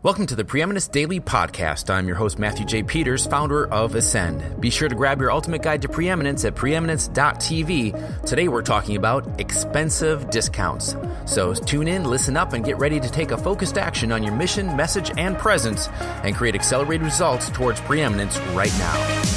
Welcome to the Preeminence Daily Podcast. I'm your host, Matthew J. Peters, founder of Ascend. Be sure to grab your ultimate guide to preeminence at preeminence.tv. Today we're talking about expensive discounts. So tune in, listen up, and get ready to take a focused action on your mission, message, and presence and create accelerated results towards preeminence right now.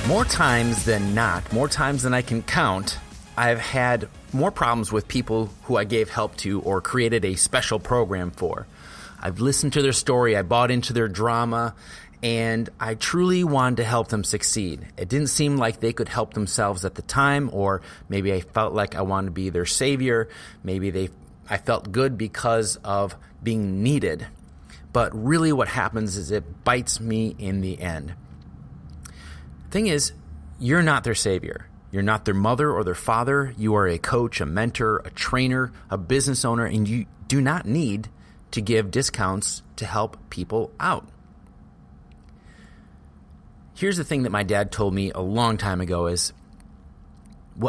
More times than not, more times than I can count, I've had more problems with people who I gave help to or created a special program for. I've listened to their story, I bought into their drama, and I truly wanted to help them succeed. It didn't seem like they could help themselves at the time, or maybe I felt like I wanted to be their savior. Maybe I felt good because of being needed. But really what happens is it bites me in the end. Thing is, you're not their savior. You're not their mother or their father. You are a coach, a mentor, a trainer, a business owner, and you do not need to give discounts to help people out. Here's the thing that my dad told me a long time ago is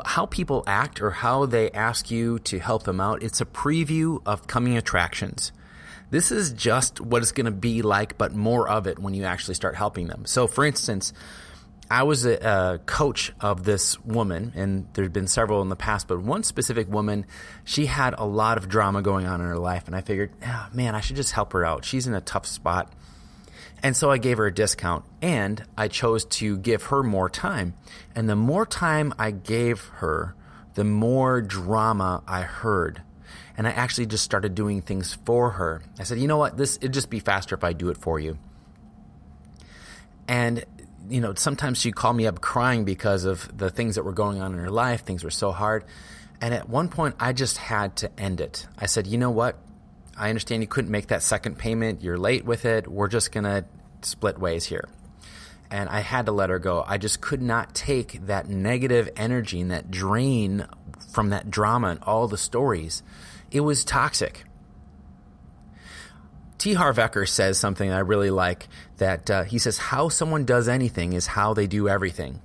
how people act or how they ask you to help them out. It's a preview of coming attractions. This is just what it's going to be like, but more of it when you actually start helping them. So for instance, I was a coach of this woman, and there's been several in the past, but one specific woman, she had a lot of drama going on in her life, and I figured, man, I should just help her out. She's in a tough spot. And so I gave her a discount, and I chose to give her more time. And the more time I gave her, the more drama I heard. And I actually just started doing things for her. I said, you know what, it'd just be faster if I do it for you. And sometimes she'd call me up crying because of the things that were going on in her life. Things were so hard. And at one point, I just had to end it. I said, you know what? I understand you couldn't make that second payment. You're late with it. We're just going to split ways here. And I had to let her go. I just could not take that negative energy and that drain from that drama and all the stories. It was toxic. T. Harv Eker says something I really like, that he says, how someone does anything is how they do everything.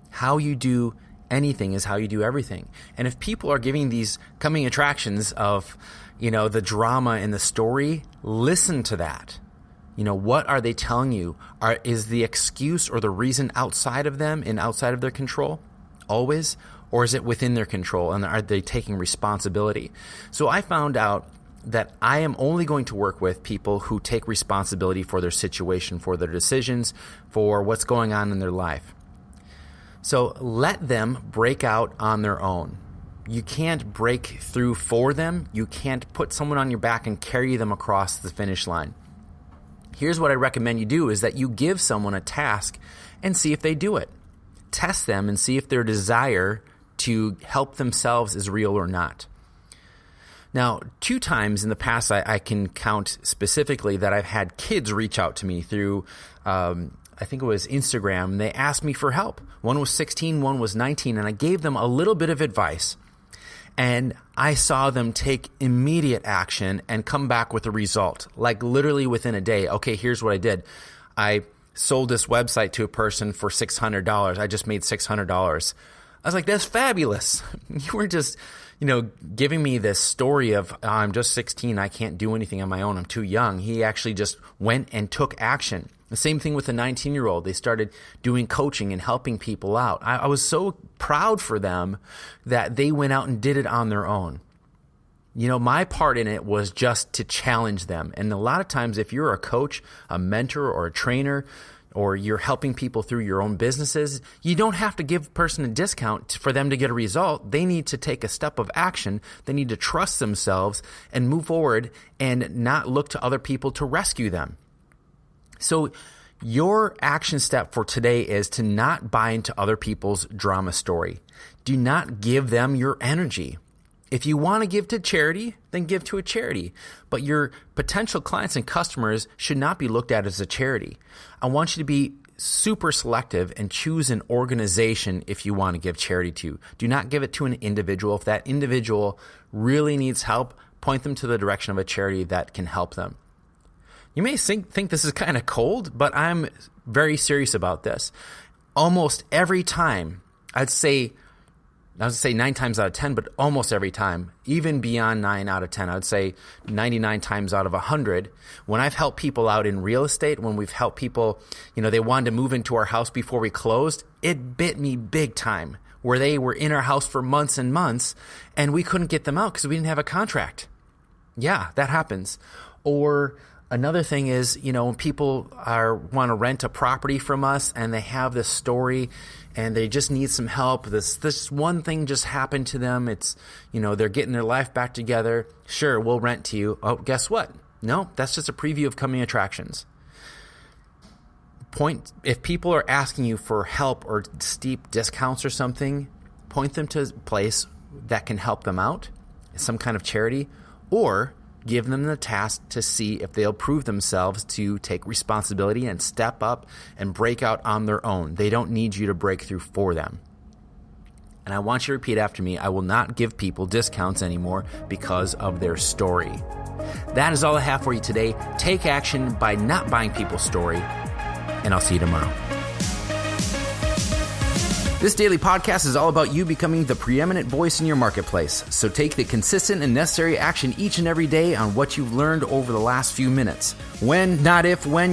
How you do anything is how you do everything. And if people are giving these coming attractions of, the drama and the story, listen to that. What are they telling you? Is the excuse or the reason outside of them and outside of their control always? Or is it within their control, and are they taking responsibility? So I found out that I am only going to work with people who take responsibility for their situation, for their decisions, for what's going on in their life. So let them break out on their own. You can't break through for them. You can't put someone on your back and carry them across the finish line. Here's what I recommend you do is that you give someone a task and see if they do it. Test them and see if their desire to help themselves is real or not. Now, 2 times in the past, I can count specifically that I've had kids reach out to me through, I think it was Instagram. They asked me for help. One was 16, one was 19, and I gave them a little bit of advice. And I saw them take immediate action and come back with a result, like literally within a day. Okay, here's what I did. I sold this website to a person for $600. I just made $600. I was like, that's fabulous. You were just giving me this story of, I'm just 16, I can't do anything on my own, I'm too young. He actually just went and took action. The same thing with the 19-year-old. They started doing coaching and helping people out. I was so proud for them that they went out and did it on their own. My part in it was just to challenge them. And a lot of times, if you're a coach, a mentor, or a trainer, or you're helping people through your own businesses, you don't have to give a person a discount for them to get a result. They need to take a step of action. They need to trust themselves and move forward and not look to other people to rescue them. So your action step for today is to not buy into other people's drama story. Do not give them your energy. If you want to give to charity, then give to a charity. But your potential clients and customers should not be looked at as a charity. I want you to be super selective and choose an organization if you want to give charity to. Do not give it to an individual. If that individual really needs help, point them to the direction of a charity that can help them. You may think this is kind of cold, but I'm very serious about this. almost every time, I would say 9 times out of 10, but almost every time, even beyond 9 out of 10, I would say 99 times out of 100, when I've helped people out in real estate, when we've helped people, they wanted to move into our house before we closed, it bit me big time, where they were in our house for months and months, and we couldn't get them out because we didn't have a contract. Yeah, that happens. Or another thing is, when people want to rent a property from us and they have this story and they just need some help. This one thing just happened to them. It's, they're getting their life back together. Sure, we'll rent to you. Oh, guess what? No, that's just a preview of coming attractions. If people are asking you for help or steep discounts or something, point them to a place that can help them out, some kind of charity, or give them the task to see if they'll prove themselves to take responsibility and step up and break out on their own. They don't need you to break through for them. And I want you to repeat after me, I will not give people discounts anymore because of their story. That is all I have for you today. Take action by not buying people's story, and I'll see you tomorrow. This daily podcast is all about you becoming the preeminent voice in your marketplace. So take the consistent and necessary action each and every day on what you've learned over the last few minutes. When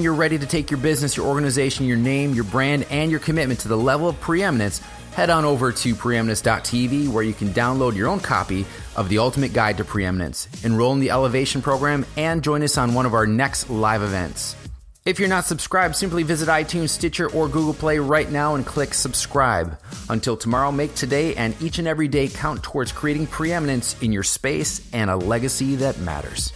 you're ready to take your business, your organization, your name, your brand, and your commitment to the level of preeminence, head on over to preeminence.tv where you can download your own copy of the Ultimate Guide to Preeminence, enroll in the Elevation program, and join us on one of our next live events. If you're not subscribed, simply visit iTunes, Stitcher, or Google Play right now and click subscribe. Until tomorrow, make today and each and every day count towards creating preeminence in your space and a legacy that matters.